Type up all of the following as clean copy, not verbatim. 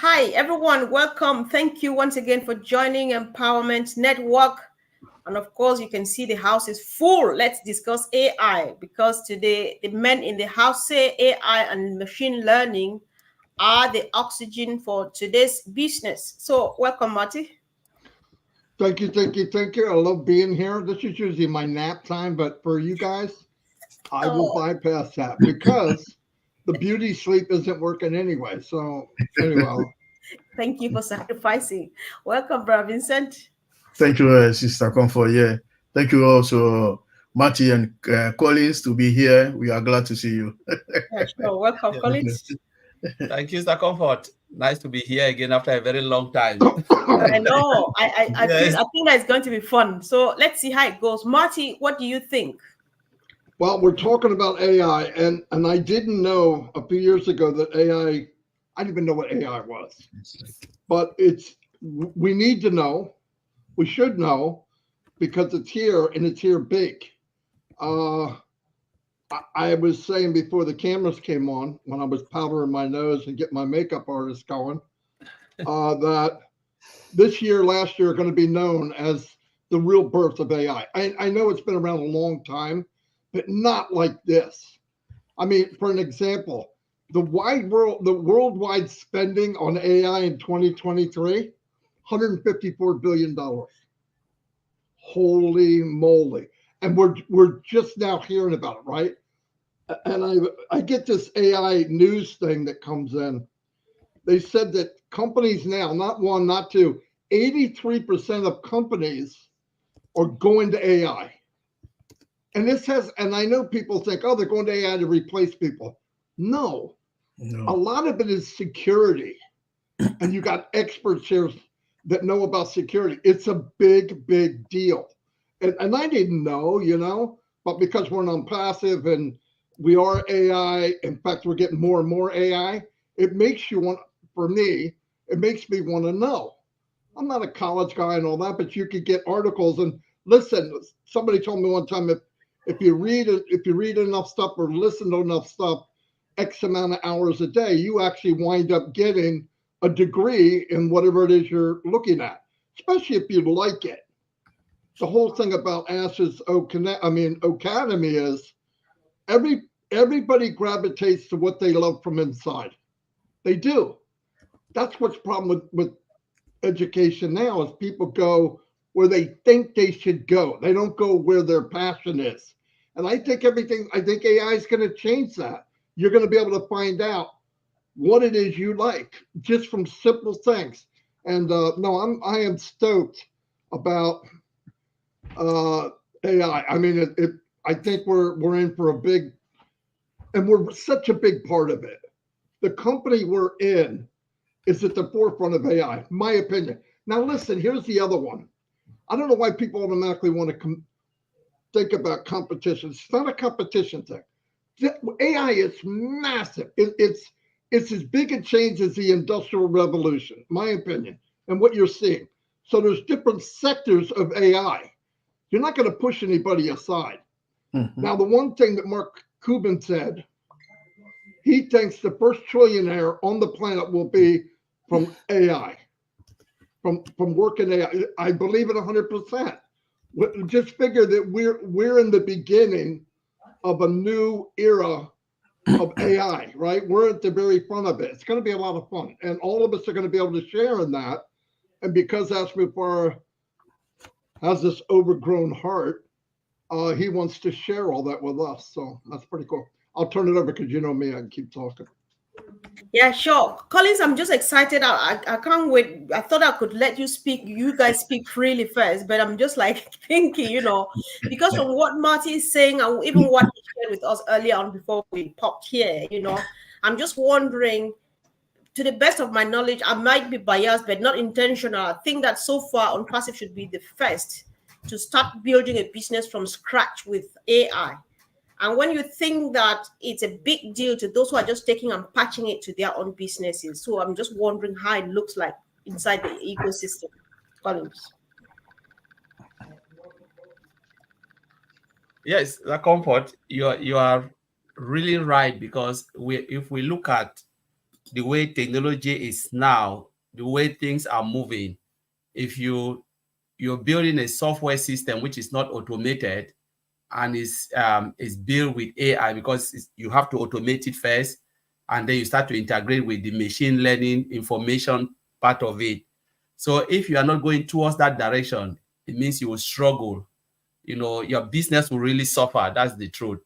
Hi, everyone. Welcome. Thank you once again for joining Empowerment Network. And of course, you can see the house is full. Let's discuss AI because today the men in the house say AI and machine learning are the oxygen for today's business. So welcome, Marty. Thank you, thank you, thank you. I love being here. This is usually my nap time, but for you guys, I will Oh, bypass that because the beauty sleep isn't working anyway. So anyway, thank you for sacrificing. Welcome, Brother Vincent. Thank you, Sister Comfort. Yeah. Thank you also, Marty and Collins, to be here. We are glad to see you. Yeah, sure. Welcome, Yeah. Collins. Thank you, Mr. Comfort. Nice to be here again after a very long time. I know. I Yes. think that it's going to be fun. So let's see how it goes. Marty, what do you think? well, we're talking about AI, and I didn't know a few years ago that AI. I didn't even know what AI was, but we need to know. We should know because it's here and it's here big. Uh, I was saying before the cameras came on, when I was powdering my nose and getting my makeup artist going, that this year, last year, are going to be known as the real birth of AI. I know it's been around a long time, but not like this. I mean, for an example, the worldwide spending on AI in 2023, $154 billion. Holy moly. And we're just now hearing about it, right? And I get this AI news thing that comes in. They said that companies now, not one, not two, 83% of companies are going to AI. And I know people think, oh, they're going to AI to replace people. No, a lot of it is security. And you got experts here that know about security. It's a big, big deal. And I didn't know, but because we're Onpassive and we are AI, in fact, we're getting more and more AI, it makes you want, for me, it makes me want to know. I'm not a college guy and all that, but you could get articles and listen. Somebody told me one time if you read enough stuff or listen to enough stuff, X amount of hours a day, you actually wind up getting a degree in whatever it is you're looking at, especially if you like it. The whole thing about Ash's Academy is everybody gravitates to what they love from inside. They do. That's what's problem with education now is people go where they think they should go. They don't go where their passion is. And I think AI is going to change that. You're going to be able to find out what it is you like just from simple things. And no, I am stoked about AI. I mean, I think we're in for a big, and we're such a big part of it. The company we're in is at the forefront of AI, my opinion. Now, listen, here's the other one. I don't know why people automatically want to think about competition. It's not a competition thing. AI is massive. It's as big a change as the Industrial Revolution, my opinion, and what you're seeing. So there's different sectors of AI. You're not going to push anybody aside. Mm-hmm. Now, the one thing that Mark Cuban said, he thinks the first trillionaire on the planet will be from AI, from working AI. I believe it 100%. Just figure that we're in the beginning of a new era of AI, right? We're at the very front of it. It's going to be a lot of fun, and all of us are going to be able to share in that. And because Mufareh has this overgrown heart, he wants to share all that with us. So that's pretty cool. I'll turn it over because you know me, I can keep talking. Yeah, sure. Collins, I'm just excited. I can't wait. I thought I could let you speak. You guys speak freely first, but I'm just like thinking, because from what Marty is saying, and even what he shared with us earlier on before we popped here, I'm just wondering, to the best of my knowledge, I might be biased, but not intentional. I think that so far, Onpassive should be the first to start building a business from scratch with AI. And when you think that it's a big deal to those who are just taking and patching it to their own businesses. So I'm just wondering how it looks like inside the ecosystem. Collins. Yes, the Comfort, you are really right, because if we look at the way technology is now, the way things are moving, if you're building a software system which is not automated and is built with AI, because you have to automate it first, and then you start to integrate with the machine learning information part of it. So if you are not going towards that direction, it means you will struggle. Your business will really suffer. That's the truth.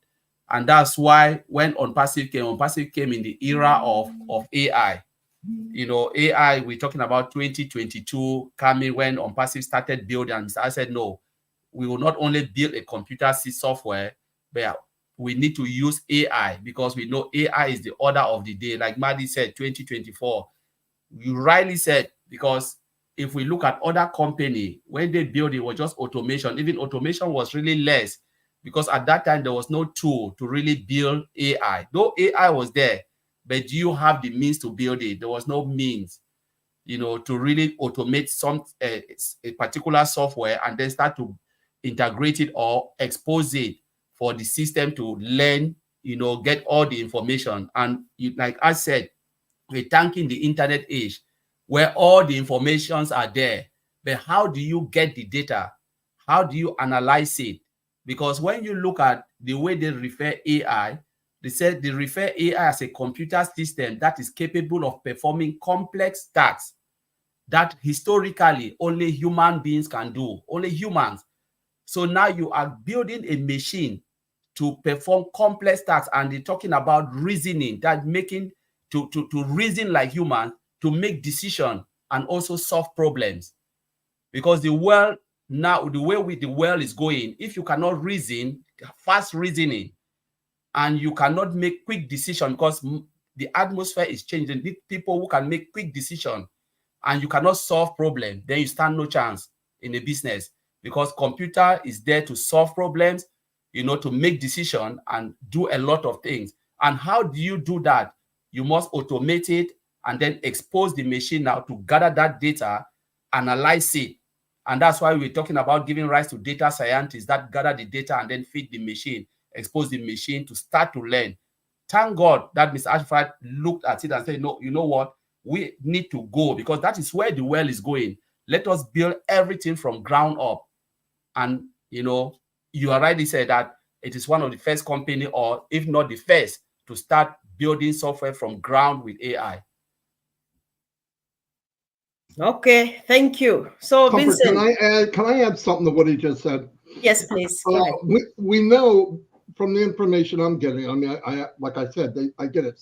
And that's why when Onpassive came in the era of AI. AI, we're talking about 2022 coming when Onpassive started building. And I said, no, we will not only build a computer software, but we need to use AI, because we know AI is the order of the day. Like Maddie said, 2024, you rightly said, because if we look at other company, when they build it was just automation. Even automation was really less, because at that time there was no tool to really build AI. Though AI was there, but do you have the means to build it? There was no means, to really automate some a particular software and then start to integrate it or expose it for the system to learn, get all the information. And like I said, we're thanking the internet age where all the informations are there. But how do you get the data? How do you analyze it? Because when you look at the way they refer AI, they said they refer AI as a computer system that is capable of performing complex tasks that historically only human beings can do, only humans. So now you are building a machine to perform complex tasks, and they're talking about reasoning, that making to reason like humans, to make decisions and also solve problems. Because the world now, the way the world is going, if you cannot reason, fast reasoning, and you cannot make quick decision, because the atmosphere is changing, need people who can make quick decision, and you cannot solve problem, then you stand no chance in a business, because computer is there to solve problems, to make decision and do a lot of things. And how do you do that? You must automate it and then expose the machine now to gather that data, analyze it. And that's why we're talking about giving rise to data scientists that gather the data and then feed the machine, expose the machine to start to learn. Thank God that Mr. Ashford looked at it and said, no, you know what? We need to go, because that is where the world is going. Let us build everything from ground up. And, you already said that it is one of the first company, or if not the first, to start building software from ground with AI. Okay, thank you. So, Comfort, Vincent. can I add something to what he just said? Yes, please. Go ahead. We know from the information I'm getting, I mean, I like I said, I get it.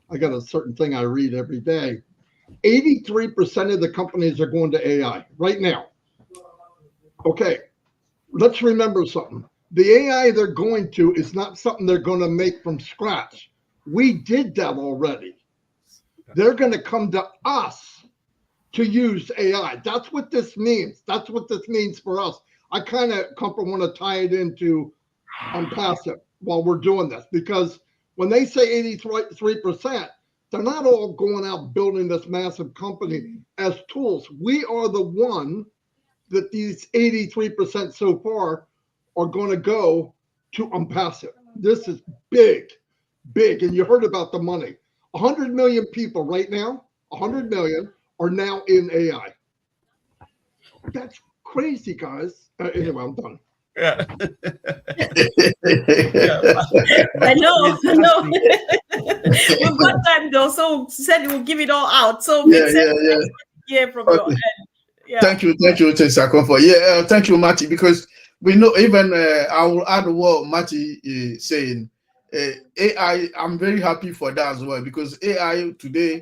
I got a certain thing I read every day. 83% of the companies are going to AI right now. Okay, let's remember something. The AI they're going to is not something they're going to make from scratch. We did that already. They're going to come to us to use AI. That's what this means. That's what this means for us. I kind of want to tie it into Onpassive while we're doing this, because when they say 83%, they're not all going out building this massive company as tools. We are the one that these 83% so far are going to go to Onpassive. This is big, big. And you heard about the money. 100 million people right now, 100 million are now in AI. That's crazy, guys. Anyway, I'm done. Yeah. I know. We've got time though, so said we'll give it all out. So, Vincent, hear from your end. Yeah. Thank you, Mr. Comfort. Thank you, Matty, because we know, even I will add what Matty is saying. AI, I'm very happy for that as well, because AI today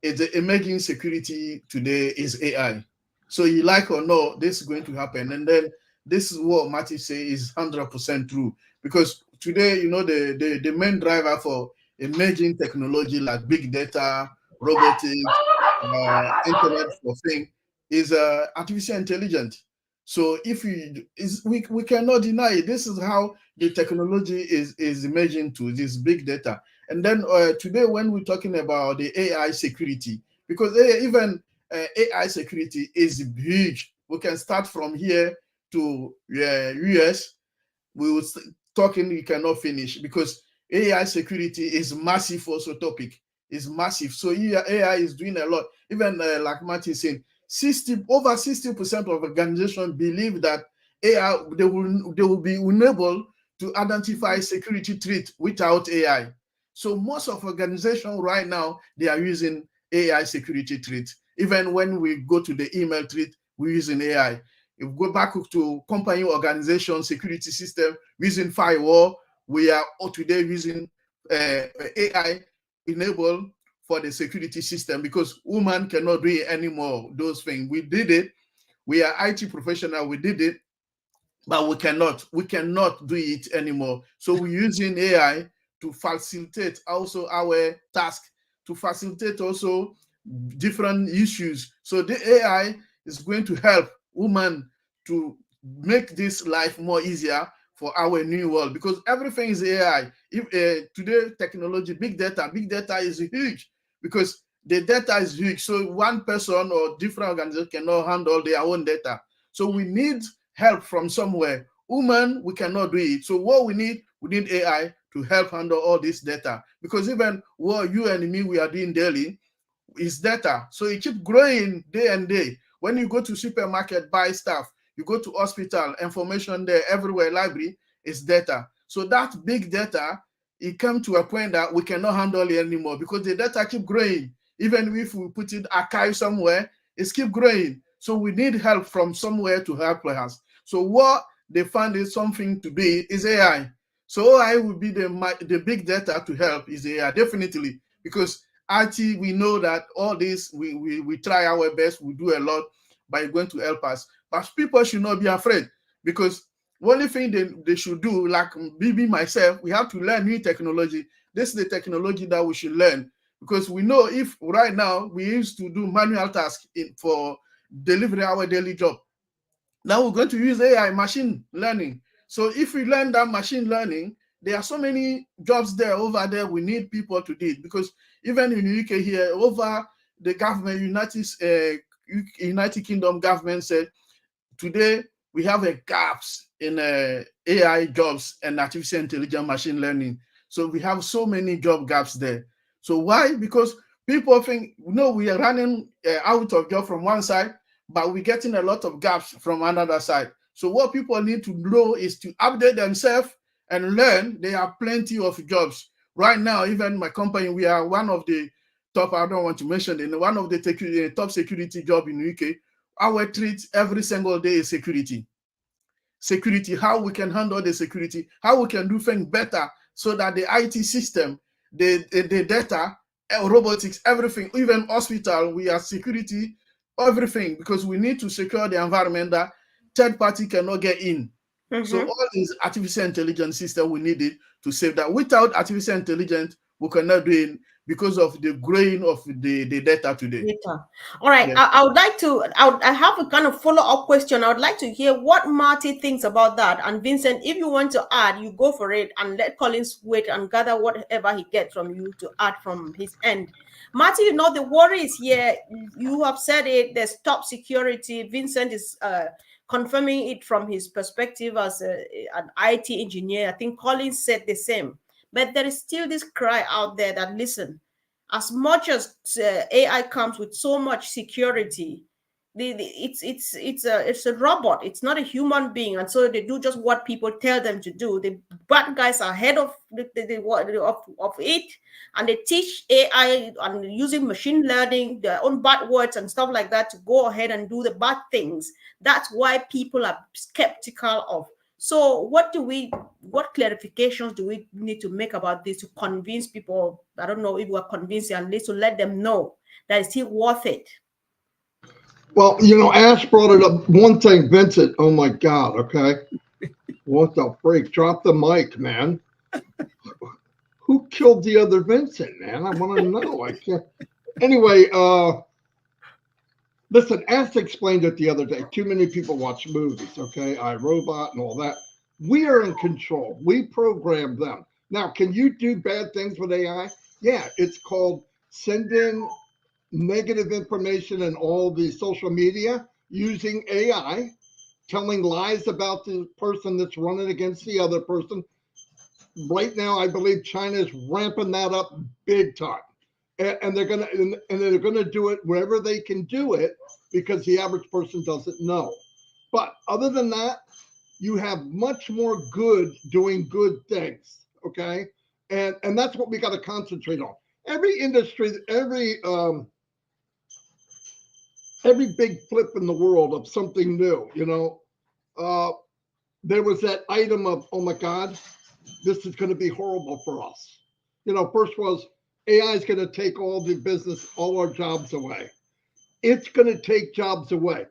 is the emerging security today is AI. So you like or not, this is going to happen. And then this is what Matty say is 100% true, because today, the main driver for emerging technology like big data, robotics, internet of things is artificial intelligence. So if we cannot deny it. This is how the technology is emerging to this big data. And then today, when we're talking about the AI security, because even AI security is huge. We can start from here to US. We will talking, we cannot finish, because AI security is massive also topic. is massive. So AI is doing a lot. Even like Martin saying, over 60% of organizations believe that AI, they will be unable to identify security threat without AI. So most of organizations right now, they are using AI security threat. Even when we go to the email threat, we're using AI. If we go back to company organization security system, using firewall, we are today using AI enabled for the security system, because women cannot do it anymore. Those things, we did it. We are IT professional. We did it, but we cannot do it anymore. So we're using AI to facilitate also our task, to facilitate also different issues. So the AI is going to help women to make this life more easier for our new world, because everything is AI. If today technology, big data is huge, because the data is huge. So one person or different organization cannot handle their own data. So we need help from somewhere. Women, we cannot do it. So what we need AI to help handle all this data, because even what you and me we are doing daily is data. So it keeps growing day and day. When you go to supermarket, buy stuff, you go to hospital, information there, everywhere, library, is data. So that big data, it comes to a point that we cannot handle it anymore, because the data keep growing. Even if we put it archive somewhere, it's keep growing. So we need help from somewhere to help us. So what they find is something to be is AI. So AI will be the big data to help is AI, definitely, because IT, we know that all this, we try our best, we do a lot, but it's going to help us. But people should not be afraid, because only thing they should do, like BB myself, we have to learn new technology. This is the technology that we should learn, because we know if right now we used to do manual tasks for delivering our daily job. Now we're going to use AI, machine learning. So if we learn that machine learning, there are so many jobs there over there. We need people to do it, because even in the UK here, over the government, United Kingdom government said today we have a gaps in AI jobs and artificial intelligence, machine learning. So we have so many job gaps there. So why? Because people think, no, we are running out of job from one side, but we're getting a lot of gaps from another side. So what people need to know is to update themselves and learn. There are plenty of jobs. Right now, even my company, we are one of the top, I don't want to mention it, one of the top security job in the UK. Our treat every single day is security. Security, how we can handle the security, how we can do things better, so that the IT system, the data, robotics, everything, even hospital, we are security, everything, because we need to secure the environment that third party cannot get in. So all these artificial intelligence system, we need it to save that. Without artificial intelligence, we cannot do it, because of the growing of the data today. Data. All right. Yes. I would like to, I have a kind of follow-up question. I would like to hear what Marty thinks about that. And Vincent, if you want to add, you go for it, and let Collins wait and gather whatever he gets from you to add from his end. Marty, you know, the worry is here. You have said it, there's top security. Vincent is confirming it from his perspective as an IT engineer. I think Collins said the same. But there is still this cry out there that, listen, as much as AI comes with so much security, it's a robot. It's not a human being, and so they do just what people tell them to do. The bad guys are ahead of of it, and they teach AI and using machine learning their own bad words and stuff like that to go ahead and do the bad things. That's why people are skeptical of. So what clarifications do we need to make about this to convince people? I don't know if we're convincing, at least to let them know that it's still worth it. Well, you know, Ash brought it up. One thing, Vincent, oh my God, okay. What the freak? Drop the mic, man. Who killed the other Vincent, man? I want to know. I can't. Anyway, listen, Ash explained it the other day. Too many people watch movies, okay? iRobot and all that. We are in control. We program them. Now, can you do bad things with AI? Yeah, it's called sending negative information in all the social media using AI, telling lies about the person that's running against the other person. Right now, I believe China is ramping that up big time. and they're gonna do it wherever they can do it because the average person doesn't know. But other than that, you have much more good doing good things. Okay, and that's what we got to concentrate on. Every industry, every big flip in the world of something new, there was that item of, oh my God, this is going to be horrible for us. First was AI is going to take all the business, all our jobs away. It's going to take jobs away.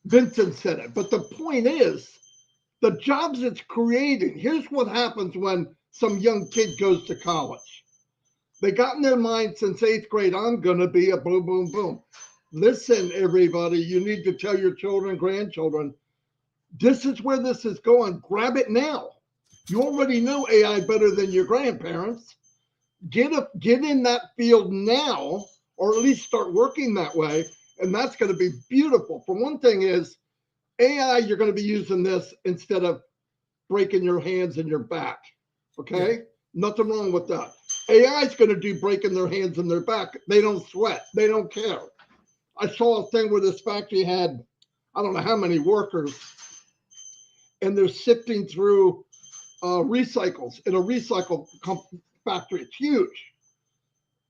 Vincent said it. But the point is, the jobs it's creating, here's what happens when some young kid goes to college. They got in their mind since 8th grade, I'm going to be a boom, boom, boom. Listen, everybody, you need to tell your children, grandchildren, this is where this is going. Grab it now. You already know AI better than your grandparents. Get in that field now, or at least start working that way, and that's going to be beautiful. For one thing is, AI, you're going to be using this instead of breaking your hands and your back. Okay? Yeah. Nothing wrong with that. AI is going to do breaking their hands and their back. They don't sweat. They don't care. I saw a thing where this factory had, I don't know how many workers, and they're sifting through recycles in a recycle factory. It's huge.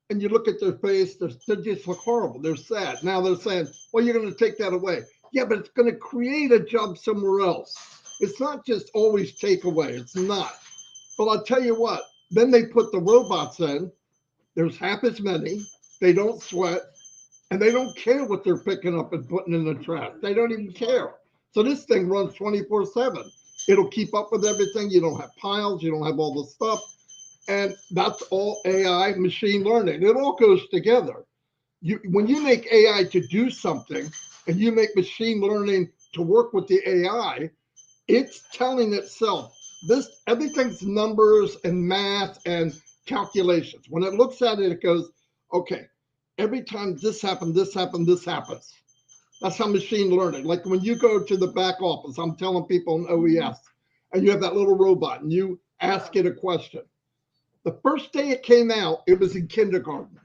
And you look at their face, they just look horrible. They're sad. Now they're saying, well, you're going to take that away. Yeah, but it's going to create a job somewhere else. It's not just always take away. It's not. But I'll tell you what, then they put the robots in. There's half as many. They don't sweat. And they don't care what they're picking up and putting in the trash. They don't even care. So this thing runs 24/7. It'll keep up with everything. You don't have piles. You don't have all the stuff. And that's all AI, machine learning. It all goes together. When you make AI to do something and you make machine learning to work with the AI, it's telling itself everything's numbers and math and calculations. When it looks at it, it goes, okay, every time this happened, this happened, this happens. That's how machine learning. Like when you go to the back office, I'm telling people in OES, and you have that little robot and you ask it a question. The first day it came out, it was in kindergarten.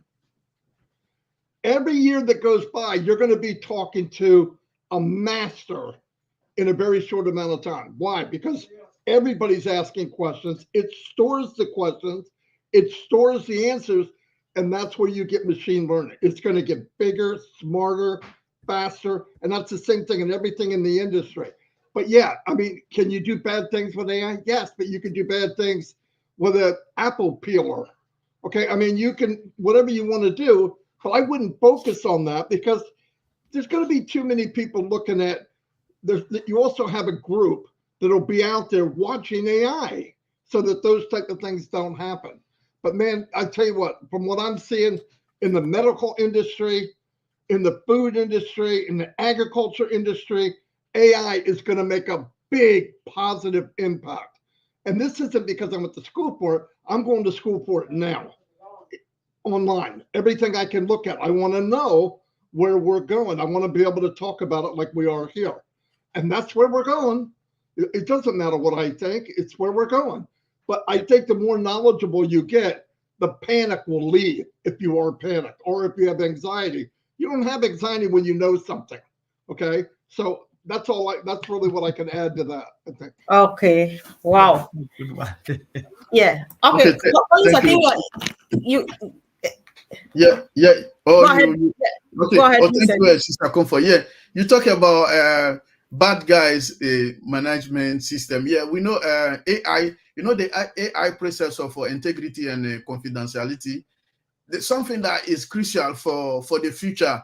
Every year that goes by, you're going to be talking to a master in a very short amount of time. Why? Because everybody's asking questions. It stores the questions. It stores the answers. And that's where you get machine learning. It's going to get bigger, smarter, faster. And that's the same thing in everything in the industry. But yeah, I mean, can you do bad things with AI? Yes, but you can do bad things with an apple peeler. Okay, I mean, you can, whatever you want to do, but I wouldn't focus on that because there's going to be too many people looking at, you also have a group that'll be out there watching AI so that those type of things don't happen. But man, I tell you what, from what I'm seeing in the medical industry, in the food industry, in the agriculture industry, AI is going to make a big positive impact. And this isn't because I went to school for it. I'm going to school for it now, online. Everything I can look at. I want to know where we're going. I want to be able to talk about it like we are here. And that's where we're going. It doesn't matter what I think. It's where we're going. But I think the more knowledgeable you get, the panic will leave if you are panicked or if you have anxiety. You don't have anxiety when you know something. Okay? So that's really what I can add to that, I think. Okay. Wow. Yeah. Okay. I think you. Yeah. Oh, go ahead. Okay. Go ahead. Thank you, Sister Comfort. Yeah, you talk about bad guys management system. Yeah, we know AI. You know the AI processor for integrity and confidentiality. Something that is crucial for the future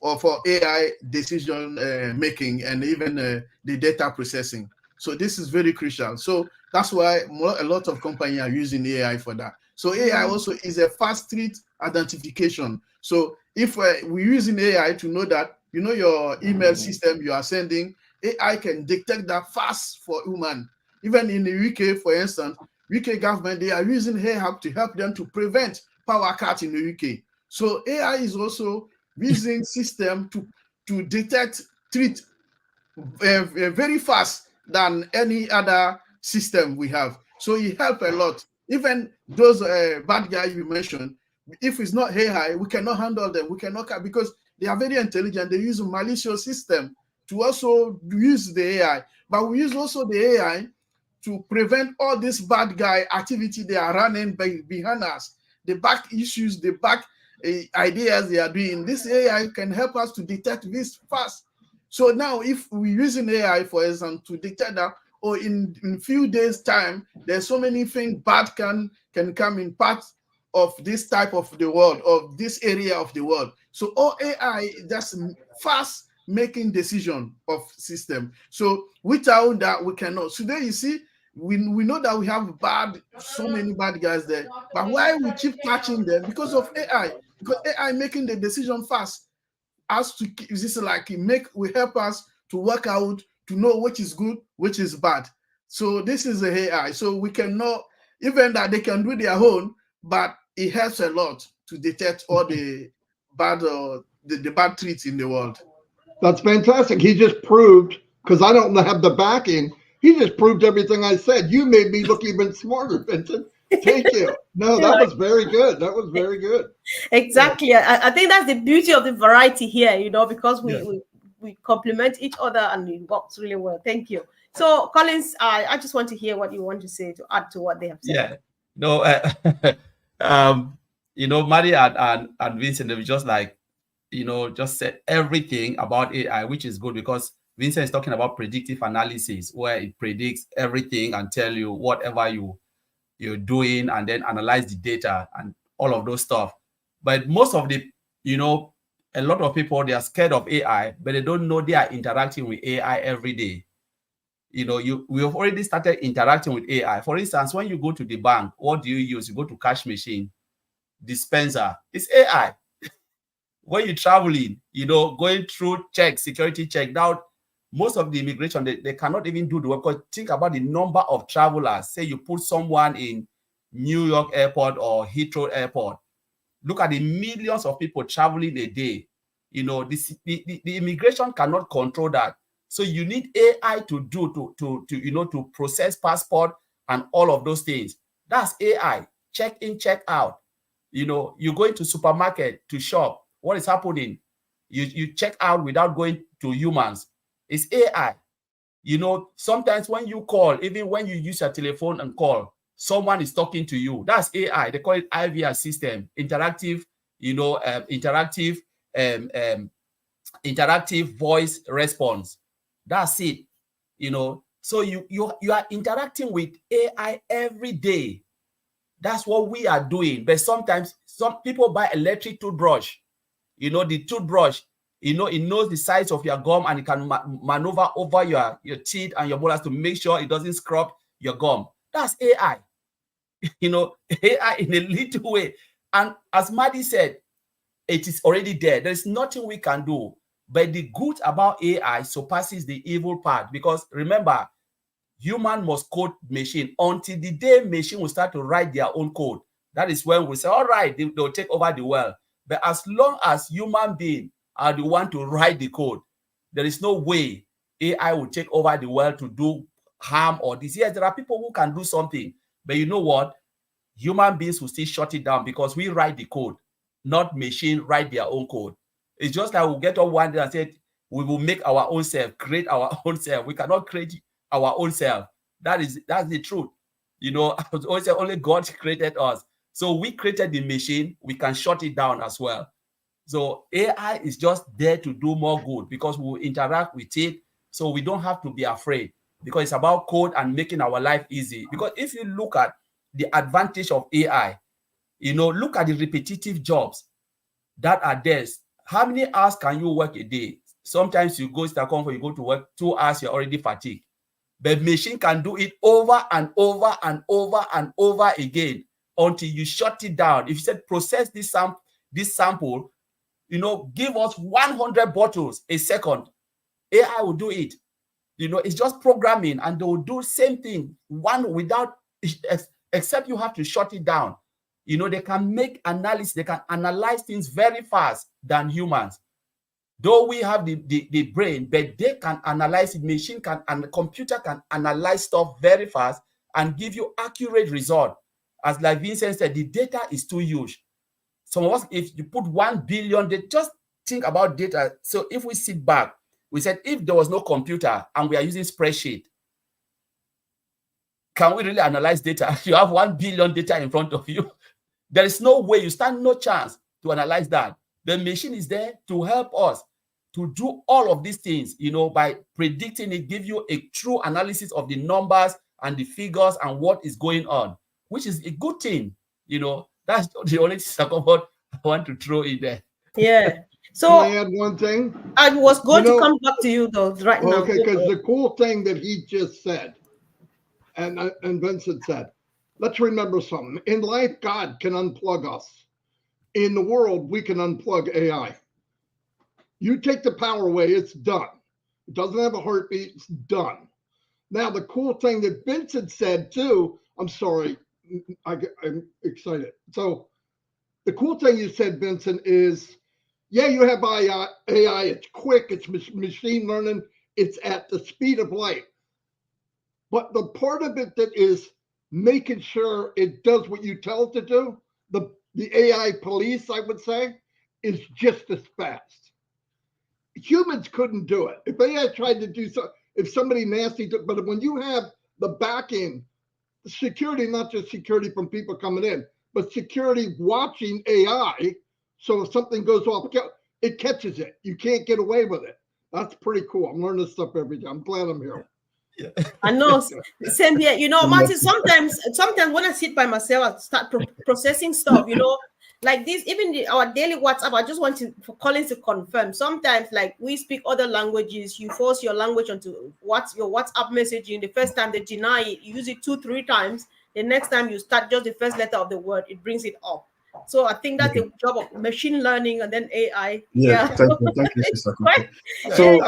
or for AI decision making and even the data processing. So this is very crucial. So that's why a lot of companies are using AI for that. So AI also is a fast street identification. So if we're using AI to know that, you know, your email system you are sending, AI can detect that fast for human. Even in the UK, for instance, UK government, they are using AI to help them to prevent power cut in the UK. So AI is also using system to detect, treat very fast than any other system we have. So it helps a lot. Even those bad guys you mentioned, If it's not AI, we cannot handle them. We cannot, because they are very intelligent. They use a malicious system to also use the AI. But we use also the AI to prevent all this bad guy activity they are running behind us. The back issues, the back ideas they are doing. This AI can help us to detect this fast. So now if we're using AI, for example, to detect that, or in few days time, there's so many things bad can come in parts of this type of the world, of this area of the world. So all AI just fast making decision of system. So without that, we cannot. So there you see, we know that we have so many bad guys there. But why we keep catching them? Because of AI. Because AI making the decision fast. As to this like will help us to work out, to know which is good, which is bad. So this is the AI. So we cannot, even that they can do their own, but it helps a lot to detect all the bad the bad traits in the world. That's fantastic. He just proved, because I don't have the backing, he just proved everything I said. You made me look even smarter, Vincent. Thank you. No, that was very good. That was very good. Exactly. I think that's the beauty of the variety here, you know, because Yes. we complement each other and it works really well. Thank you. So, Collins, I just want to hear what you want to say to add to what they have said. Yeah. No, you know, Mari and Vincent, they were just like, you know, just said everything about AI, which is good because Vincent is talking about predictive analysis, where it predicts everything and tell you whatever you're doing and then analyze the data and all of those stuff. But most of the, you know, a lot of people, they are scared of AI, but they don't know they are interacting with AI every day. You know, we have already started interacting with AI. For instance, when you go to the bank, what do you use? You go to cash machine, dispenser. It's AI. When you're traveling, you know, going through security check. Now, most of the immigration, they cannot even do the work. Because think about the number of travelers. Say you put someone in New York airport or Heathrow airport. Look at the millions of people traveling a day. You know, the immigration cannot control that. So you need AI to do to you know, to process passport and all of those things. That's AI. Check in, check out. You know, you go into supermarket to shop. What is happening? You check out without going to humans. It's AI. You know, sometimes when you call, even when you use your telephone and call, someone is talking to you. That's AI. They call it IVR system, interactive, you know, interactive voice response. That's it. You know, so you are interacting with AI every day. That's what we are doing. But sometimes some people buy electric toothbrush. You know, the toothbrush, you know, it knows the size of your gum and it can maneuver over your teeth and your molars to make sure it doesn't scrub your gum. That's AI. You know, AI in a little way. And as Madi said, it is already there. There's nothing we can do. But the good about AI surpasses the evil part, because remember, human must code machine until the day machine will start to write their own code. That is when we say, all right, they'll take over the world. But as long as human beings are the one to write the code, there is no way AI will take over the world to do harm or this. Yes, there are people who can do something, but you know what? Human beings will still shut it down because we write the code, not machine write their own code. It's just like we'll get up one day and say, we will make our own self, create our own self. We cannot create our own self. That's the truth. You know, I was always say only God created us. So we created the machine, we can shut it down as well. So AI is just there to do more good because we will interact with it. So we don't have to be afraid, because it's about code and making our life easy. Because if you look at the advantage of AI, you know, look at the repetitive jobs that are there. How many hours can you work a day? Sometimes you go start comfort, you go to work 2 hours, you're already fatigued. But machine can do it over and over and over and over again until you shut it down. If you said process this sample, you know, give us 100 bottles a second, AI will do it. You know, it's just programming, and they will do same thing one without, except you have to shut it down. You know, they can make analysis, they can analyze things very fast than humans. Though we have the brain, but they can analyze it. Machine can, and the computer can analyze stuff very fast and give you accurate result. As like Vincent said, the data is too huge. Some of us, if you put 1 billion, they just think about data. So if we sit back, we said, if there was no computer and we are using spreadsheet, can we really analyze data? You have 1 billion data in front of you. There is no way, you stand no chance to analyze that. The machine is there to help us to do all of these things, by predicting it, give you a true analysis of the numbers and the figures and what is going on, which is a good thing. That's the only thing I want to throw in there. Yeah. So can I add one thing? I was going to come back to you though right now. Okay, because the cool thing that he just said, and Vincent said, let's remember something. In life, God can unplug us. In the world, we can unplug AI. You take the power away, it's done. It doesn't have a heartbeat, it's done. Now, the cool thing that Vincent said too, I'm sorry, I'm excited. So the cool thing you said, Vincent, is, yeah, you have AI, it's quick, it's machine learning, it's at the speed of light. But the part of it that is making sure it does what you tell it to do, the AI police, I would say, is just as fast. Humans couldn't do it. If AI tried to do so, if somebody nasty, but when you have the backing, the security, not just security from people coming in, but security watching AI, so if something goes off, it catches it. You can't get away with it. That's pretty cool. I'm learning this stuff every day. I'm glad I'm here. Yeah. I know, same here. Martin, sometimes when I sit by myself, I start processing stuff, like this, even our daily WhatsApp, I just want for Collins to confirm. Sometimes, like, we speak other languages, you force your language onto your WhatsApp messaging. The first time they deny it, you use it 2-3 times. The next time you start just the first letter of the word, it brings it up. So I think that's the job of machine learning and then AI. Yeah. Thank you, Sister. So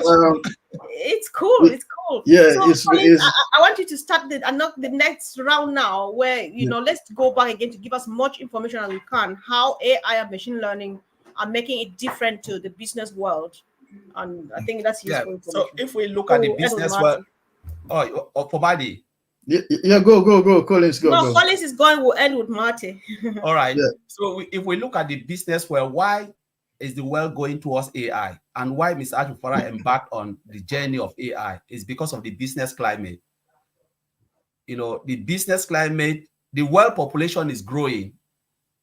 it's cool. It's cool. Yeah, so I want you to start the next round now, where let's go back again to give us much information as we can, how AI and machine learning are making it different to the business world, and I think that's useful information. So if we look at the business world, for Madi. Yeah, go, Collins, go. No, Collins is going. We'll end with Marty. All right. Yeah. So if we look at the business world, why is the world going towards AI, and why Mr. Mufareh embarked on the journey of AI is because of the business climate. The business climate, the world population is growing,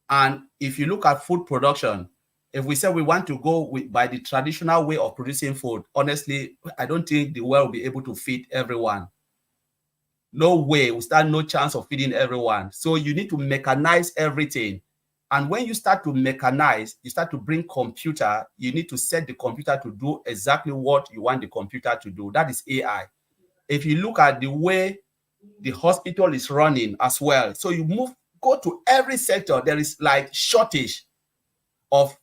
and if you look at food production, if we say we want to go by the traditional way of producing food, honestly, I don't think the world will be able to feed everyone. No way, we stand no chance of feeding everyone. So you need to mechanize everything. And when you start to mechanize, you start to bring computer, you need to set the computer to do exactly what you want the computer to do. That is AI. If you look at the way the hospital is running as well, so you go to every sector, there is like shortage of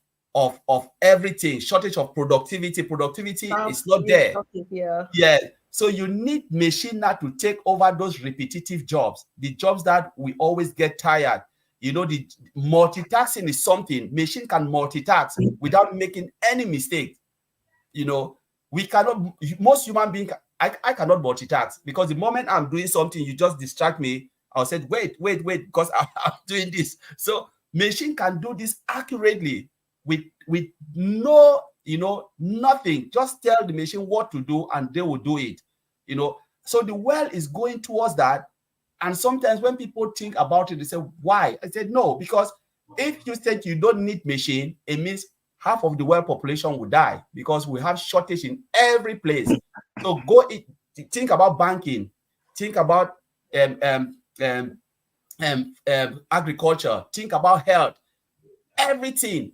everything, shortage of productivity. Productivity is not there. Yeah. So you need machine now to take over those repetitive jobs, the jobs that we always get tired. The multitasking is something. Machine can multitask without making any mistake. We cannot, most human beings, I cannot multitask, because the moment I'm doing something, you just distract me. I'll say, wait, because I'm doing this. So machine can do this accurately with no, nothing. Just tell the machine what to do and they will do it. So the world is going towards that. And sometimes when people think about it, they say, why? I said, no, because if you think you don't need machine, it means half of the world population will die, because we have shortage in every place. So think about banking, think about agriculture, think about health, everything.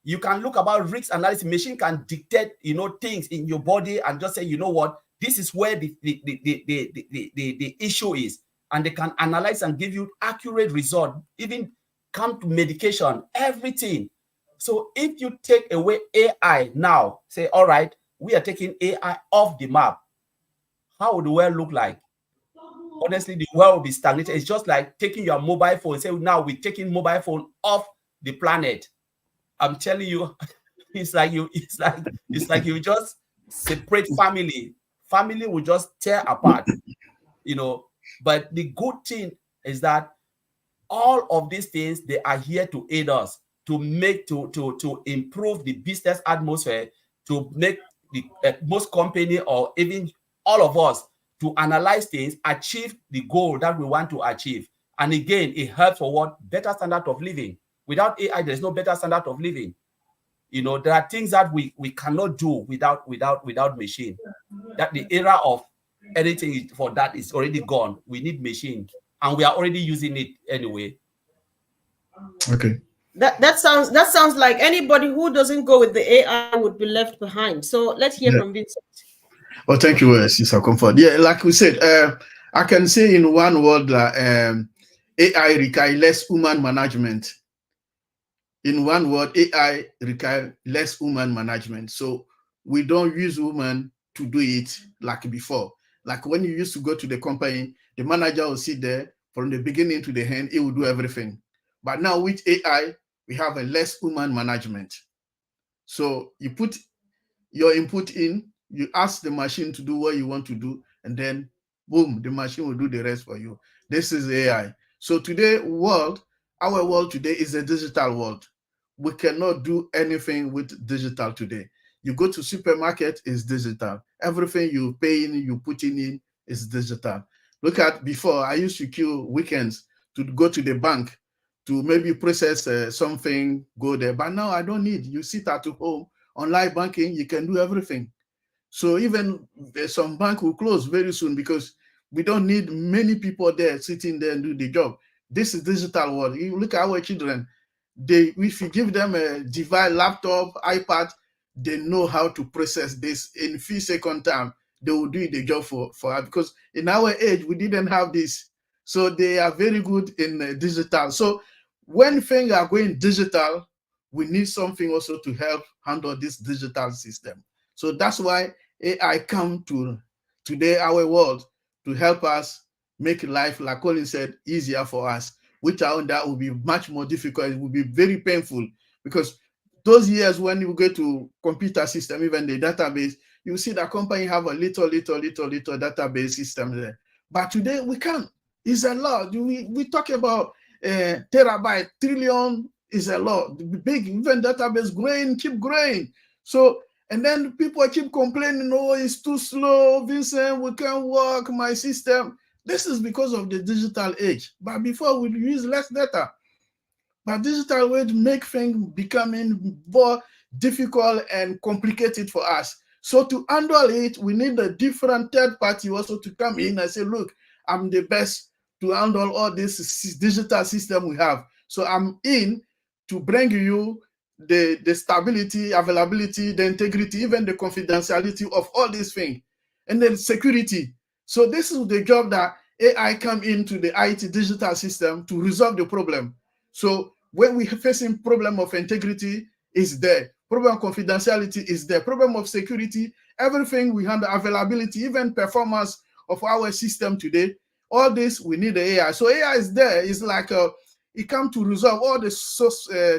You can look about risk analysis. Machine can dictate, things in your body and just say, you know what, this is where the issue is. And they can analyze and give you accurate result, even come to medication, everything. So if you take away AI now, say, all right, we are taking AI off the map, how would the world look like? Honestly, the world will be stagnated. It's just like taking your mobile phone. Say, now we're taking mobile phone off the planet. I'm telling you, it's like you just separate family. Family will just tear apart, But the good thing is that all of these things, they are here to aid us, to improve the business atmosphere, to make the most company or even all of us to analyze things, achieve the goal that we want to achieve. And again, it helps for what? Better standard of living. Without AI, there's no better standard of living. You know, there are things that we cannot do without machine. That the era of anything for that is already gone. We need machine, and we are already using it anyway. Okay. That sounds like anybody who doesn't go with the AI would be left behind. So let's hear from Vincent. Well, thank you, Sister Comfort. Yeah, like we said, I can say in one word that AI requires less human management. In one word, AI requires less human management. So we don't use women to do it like before. Like when you used to go to the company, the manager will sit there from the beginning to the end, he will do everything. But now with AI, we have a less human management. So you put your input in, you ask the machine to do what you want to do, and then boom, the machine will do the rest for you. This is AI. So today, our world today is a digital world. We cannot do anything with digital today. You go to supermarket, it's digital. Everything you pay in, you put in is digital. Look at before, I used to queue weekends to go to the bank to maybe process something, go there. But now I don't need. You sit at home, online banking, you can do everything. So even some bank will close very soon because we don't need many people there sitting there and do the job. This is digital world. You look at our children, if you give them a device, laptop, iPad, they know how to process this in a few seconds time. They will do the job for us because in our age, we didn't have this. So they are very good in digital. So when things are going digital, we need something also to help handle this digital system. So that's why AI come to today our world to help us make life, like Colin said, easier for us. Without that will be much more difficult. It will be very painful because those years when you go to computer system, even the database, you see that company have a little database system there. But today we can't. It's a lot. We talk about terabyte, trillion is a lot. The big even database growing, keep growing. So, and then people keep complaining, oh, it's too slow, Vincent, we can't work, my system. This is because of the digital age. But before we use less data. But digital way to make things becoming more difficult and complicated for us. So to handle it, we need a different third party also to come in and say, look, I'm the best to handle all this digital system we have. So I'm in to bring you the stability, availability, the integrity, even the confidentiality of all these things. And then security. So this is the job that AI come into the IT digital system to resolve the problem. So when we are facing problem of integrity is there, problem of confidentiality is there, problem of security, everything we handle, availability, even performance of our system today, all this we need the AI. So AI is there. It's like it comes to resolve all the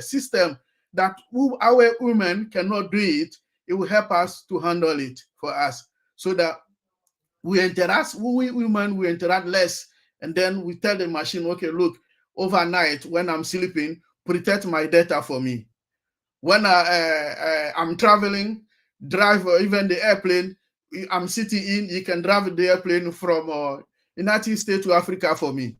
system that our women cannot do it. It will help us to handle it for us so that we interact, we women, we interact less. And then we tell the machine, okay, look, overnight when I'm sleeping, protect my data for me. When I'm traveling, drive even the airplane, I'm sitting in, you can drive the airplane from United States to Africa for me.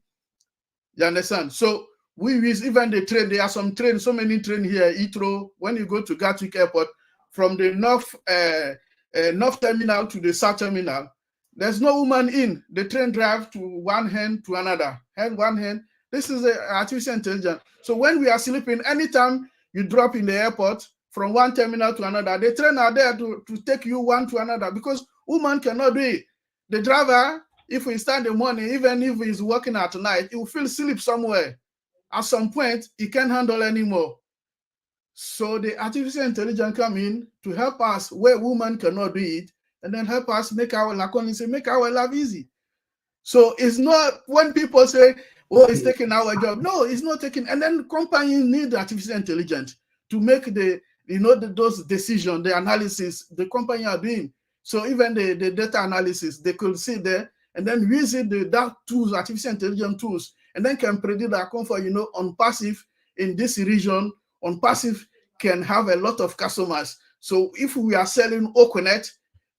You understand? So we use even the train. There are some trains, so many trains here, Heathrow. When you go to Gatwick Airport, from the north terminal to the south terminal, there's no woman in. The train drive to one hand to another, hand one hand. This is artificial intelligence. So when we are sleeping, anytime you drop in the airport from one terminal to another, the train are there to take you one to another because woman cannot do it. The driver, if we start the morning, even if he's working at night, he will feel sleep somewhere. At some point, he can't handle anymore. So the artificial intelligence come in to help us where women cannot do it, and then help us make our, like when say, make our life easy. So it's not when people say, oh, it's taking our job. No, it's not taking. And then companies need artificial intelligence to make those decisions, the analysis the company are doing. So even the data analysis, they could sit there and then using that tools, artificial intelligence tools, and then can predict that comfort, Onpassive in this region Onpassive can have a lot of customers. So if we are selling Okonet,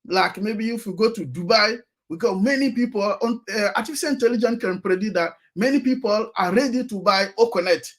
like maybe if we go to Dubai, we got many people on artificial intelligence can predict that many people are ready to buy Okonet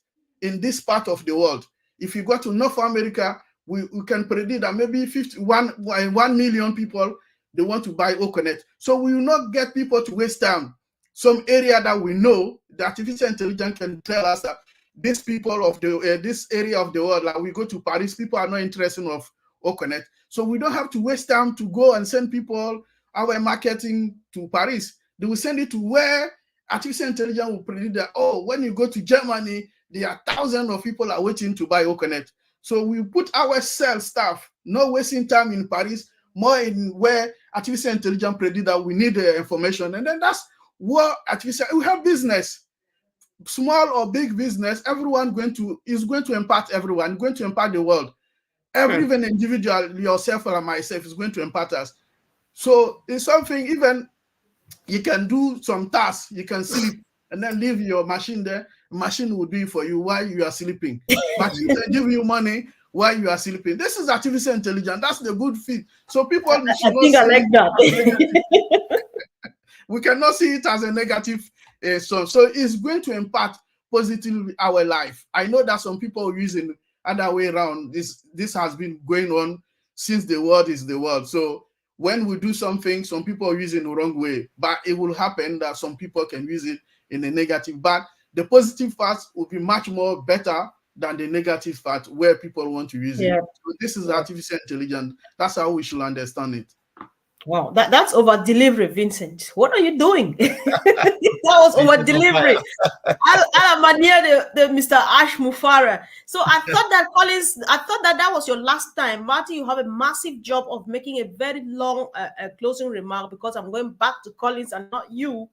in this part of the world. If you go to North America, we can predict that maybe 1 million people, they want to buy Okonet. So we will not get people to waste time. Some area that we know, the artificial intelligence can tell us that these people of the this area of the world, like we go to Paris, people are not interested of Okonet. So we don't have to waste time to go and send people our marketing to Paris. They will send it to where artificial intelligence will predict that, oh, when you go to Germany, there are thousands of people are waiting to buy Okonet. So we put our sales staff, not wasting time in Paris, more in where artificial intelligence predict that we need the information. And then that's what artificial, we have business. Small or big business, everyone is going to impact everyone, going to impact the world. Even individual, yourself or myself, is going to impact us. So it's something, even you can do some tasks, you can sleep and then leave your machine there. Machine will do it for you while you are sleeping. Machine can give you money while you are sleeping. This is artificial intelligence. That's the good fit. So people should I think I like that. We cannot see it as a negative so it's going to impact positively our life. I know that some people are using other way around. This has been going on since the world is the world. So when we do something, some people are using the wrong way, but it will happen that some people can use it in a negative. But the positive part will be much more better than the negative part where people want to use it. So this is artificial intelligence. That's how we should understand it. Wow, that's over delivery, Vincent. What are you doing? That was over delivery. I'm near the Mr. Ash Mufareh. So I thought that Collins, that was your last time. Marty, you have a massive job of making a very long closing remark, because I'm going back to Collins and not you.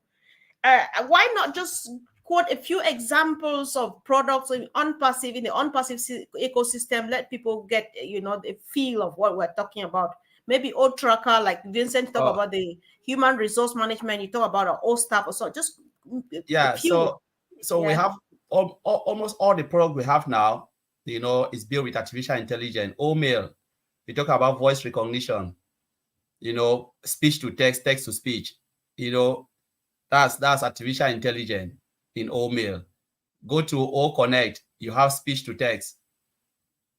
Why not just quote a few examples of products in the Onpassive ecosystem? Let people get the feel of what we're talking about. Maybe old tracker, like Vincent talk about the human resource management. You talk about our old staff or so. Just we have almost all the product we have now, is built with artificial intelligence. Mail, we talk about voice recognition, speech to text, text to speech, that's artificial intelligence in Mail. Go to Connect, you have speech to text.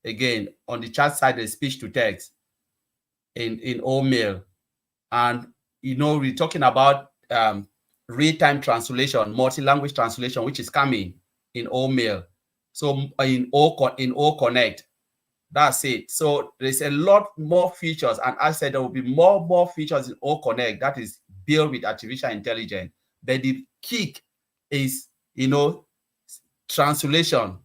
Again, on the chat side, there's speech to text in Mail. And we're talking about real-time translation, multi-language translation, which is coming in Mail. So in Connect, that's it. So there's a lot more features, and I said there will be more features in Connect that is built with artificial intelligence. But the kick is translation.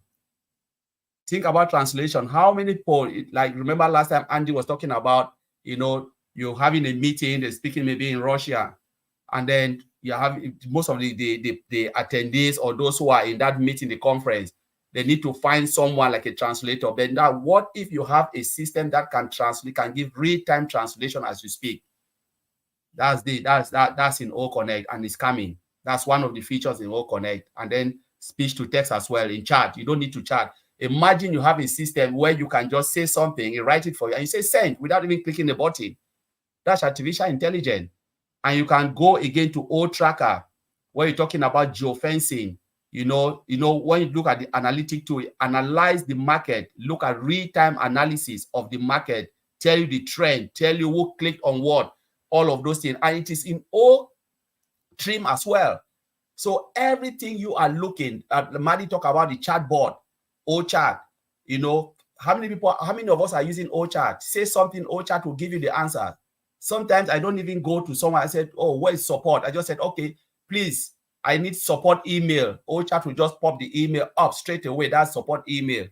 Think about translation. How many people, like, remember last time Andy was talking about, you're having a meeting, they're speaking maybe in Russia, and then you have most of the attendees or those who are in that meeting, the conference, they need to find someone like a translator. But now, what if you have a system that can translate, can give real-time translation as you speak? That's in Connect, and it's coming. That's one of the features in Connect. And then speech to text as well in chat. You don't need to chat. Imagine you have a system where you can just say something, you write it for you, and you say send without even clicking the button. That's artificial intelligence. And you can go again to old tracker, where you're talking about geofencing. When you look at the analytic tool, analyze the market, look at real-time analysis of the market, tell you the trend, tell you who clicked on what, all of those things. And it is in all trim as well. So everything you are looking at, Maddie talk about the chatbot, chat. How many of us are using chat? Say something, chat will give you the answer. Sometimes I don't even go to someone. I said, oh, where is support? I just said, okay, please, I need support email. Chat will just pop the email up straight away. That's support email.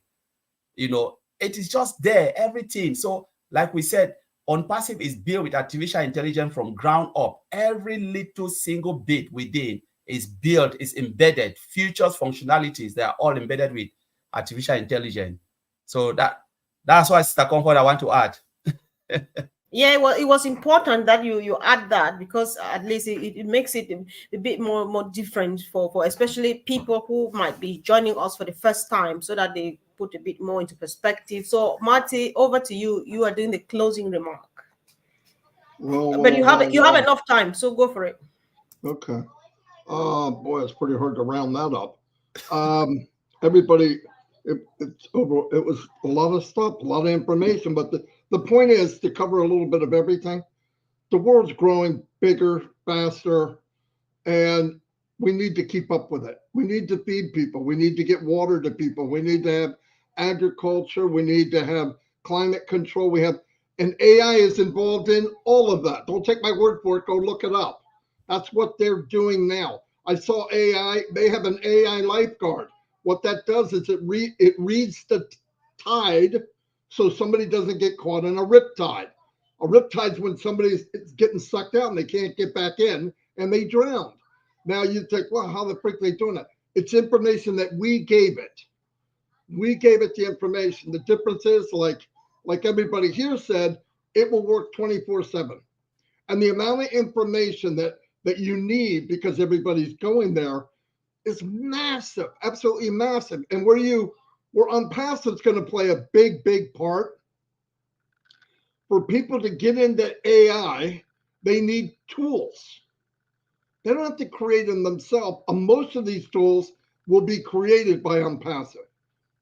It is just there, everything. So like we said, Onpassive is built with artificial intelligence from ground up. Every little single bit within is built, is embedded. Features, functionalities, they are all embedded with artificial intelligence. So that's why, Sister Comfort, I want to add. Yeah, well, it was important that you add that, because at least it makes it a bit more different for especially people who might be joining us for the first time, so that they put a bit more into perspective. So, Marty, over to you. You are doing the closing remark. But you have enough time, so go for it. Okay. Oh boy, it's pretty hard to round that up. Everybody, it's over. It was a lot of stuff, a lot of information, but the point is to cover a little bit of everything. The world's growing bigger, faster, and we need to keep up with it. We need to feed people. We need to get water to people. We need to have agriculture. We need to have climate control. And AI is involved in all of that. Don't take my word for it. Go look it up. That's what they're doing now. I saw AI. They have an AI lifeguard. What that does is it reads the tide so somebody doesn't get caught in a riptide. A riptide is when somebody's getting sucked out and they can't get back in and they drown. Now you think, well, how the frick are they doing that? It's information that we gave it. We gave it the information. The difference is, like everybody here said, it will work 24/7. And the amount of information that you need, because everybody's going there, is massive, absolutely massive. And where Onpassive is going to play a big, big part. For people to get into AI, they need tools. They don't have to create them themselves. Most of these tools will be created by Onpassive.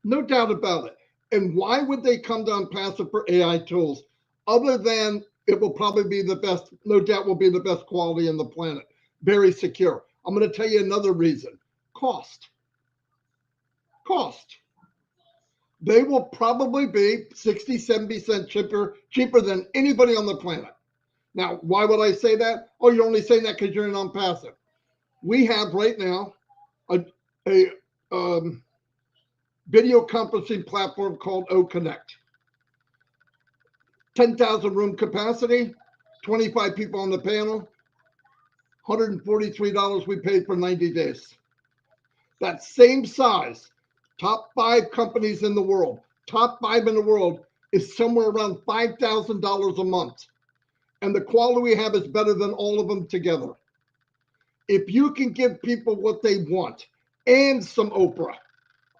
No doubt about it. And why would they come to Onpassive for AI tools? Other than it will probably be the best, no doubt will be the best quality on the planet. Very secure. I'm going to tell you another reason. Cost. They will probably be 60, 70% cheaper than anybody on the planet. Now, why would I say that? Oh, you're only saying that because you're in Onpassive. We have right now a video conferencing platform called OConnect. 10,000 room capacity, 25 people on the panel, $143 we paid for 90 days. That same size, top 5 companies in the world, top 5 in the world is somewhere around $5,000 a month. And the quality we have is better than all of them together. If you can give people what they want and some Oprah,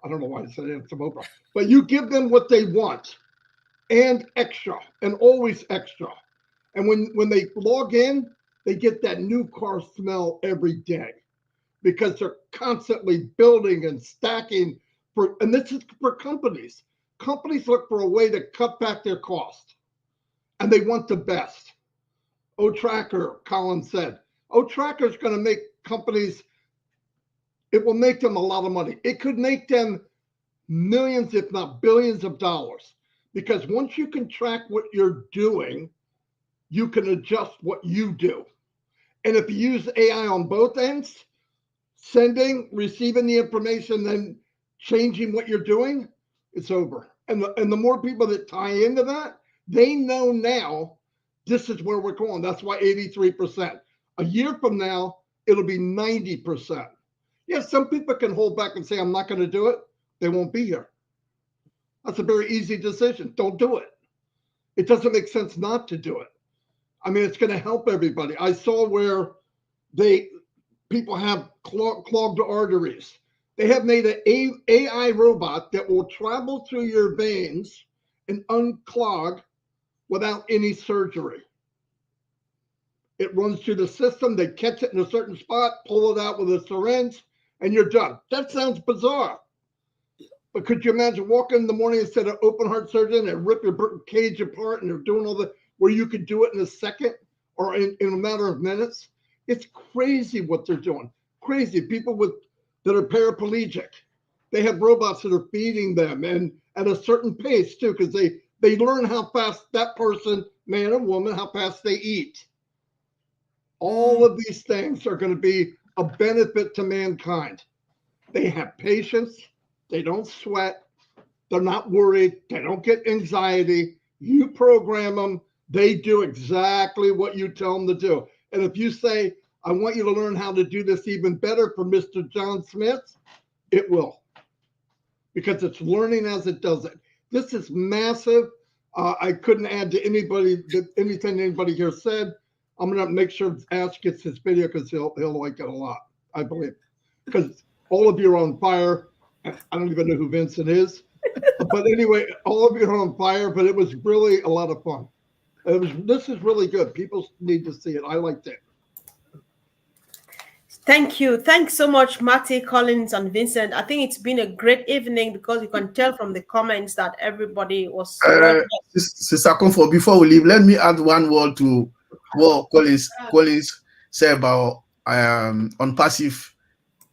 I don't know why I said and some Oprah, but you give them what they want and extra, and always extra. And when they log in, they get that new car smell every day because they're constantly building and stacking and this is for companies. Companies look for a way to cut back their cost, and they want the best. Tracker, Colin said. Tracker is going to make companies, it will make them a lot of money. It could make them millions, if not billions of dollars. Because once you can track what you're doing, you can adjust what you do. And if you use AI on both ends, sending, receiving the information, then changing what you're doing, it's over. And the more people that tie into that, they know now this is where we're going. That's why 83%. A year from now, it'll be 90%. Yeah, some people can hold back and say, I'm not going to do it. They won't be here. That's a very easy decision. Don't do it. It doesn't make sense not to do it. I mean, it's going to help everybody. I saw where people have clogged arteries. They have made an AI robot that will travel through your veins and unclog without any surgery. It runs through the system. They catch it in a certain spot, pull it out with a syringe, and you're done. That sounds bizarre. But could you imagine walking in the morning instead of open heart surgery and rip your cage apart and they're doing all that, where you could do it in a second or in a matter of minutes? It's crazy what they're doing. Crazy. People that are paraplegic, they have robots that are feeding them, and at a certain pace too, because they learn how fast that person, man or woman, how fast they eat. All of these things are going to be a benefit to mankind. They have patience. They don't sweat. They're not worried. They don't get anxiety. You program them. They do exactly what you tell them to do. And if you say, I want you to learn how to do this even better for Mr. John Smith, it will. Because it's learning as it does it. This is massive. I couldn't add to anything anybody here said. I'm going to make sure Ash gets this video because he'll like it a lot, I believe. Because all of you are on fire. I don't even know who Vincent is. But anyway, all of you are on fire, but it was really a lot of fun. This is really good. People need to see it. I liked it. Thank you. Thanks so much, Matty, Collins, and Vincent. I think it's been a great evening because you can tell from the comments that everybody was well. Sister Comfort, before we leave, let me add one word to what Collins said about Onpassive,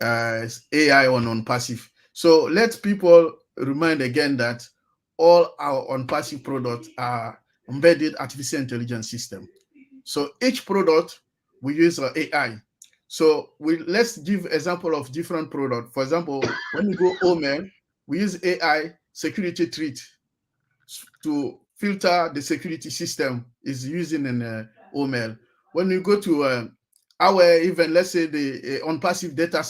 AI on Onpassive. So let people remind again that all our Onpassive products are embedded artificial intelligence system. So each product we use AI. So let's give example of different product. For example, when we go OMEL, we use AI security treat to filter the security system is using in OMEL. When you go to our even, let's say the Onpassive data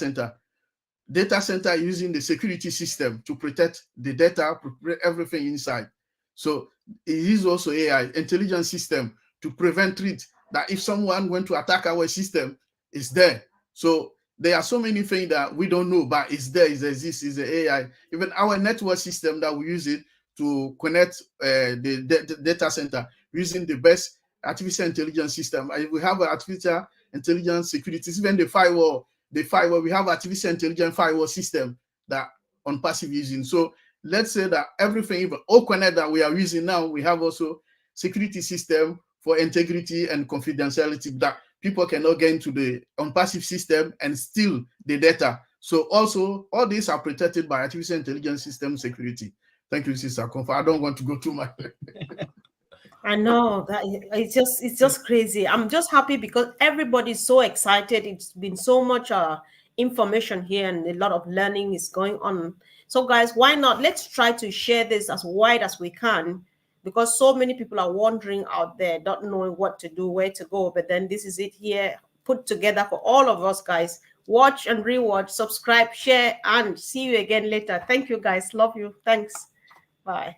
center using the security system to protect the data, protect everything inside. So it is also AI intelligence system to prevent threat, that if someone went to attack our system, it's there. So there are so many things that we don't know, but it's there, it exists, it's the AI. Even our network system that we use it to connect the data center using the best artificial intelligence system. We have artificial intelligence security, even the firewall, we have artificial intelligence firewall system that Onpassive using. So let's say that everything, even OConnect that we are using now, we have also security system for integrity and confidentiality that people cannot get into the Onpassive system and steal the data. So also all these are protected by artificial intelligence system security. Thank you, Sister Comfort. I don't want to go too much. I know that it's just crazy. I'm just happy because everybody's so excited. It's been so much information here and a lot of learning is going on. So guys, why not? Let's try to share this as wide as we can because so many people are wandering out there, not knowing what to do, where to go. But then this is it here put together for all of us, guys. Watch and rewatch, subscribe, share, and see you again later. Thank you, guys. Love you. Thanks. Bye.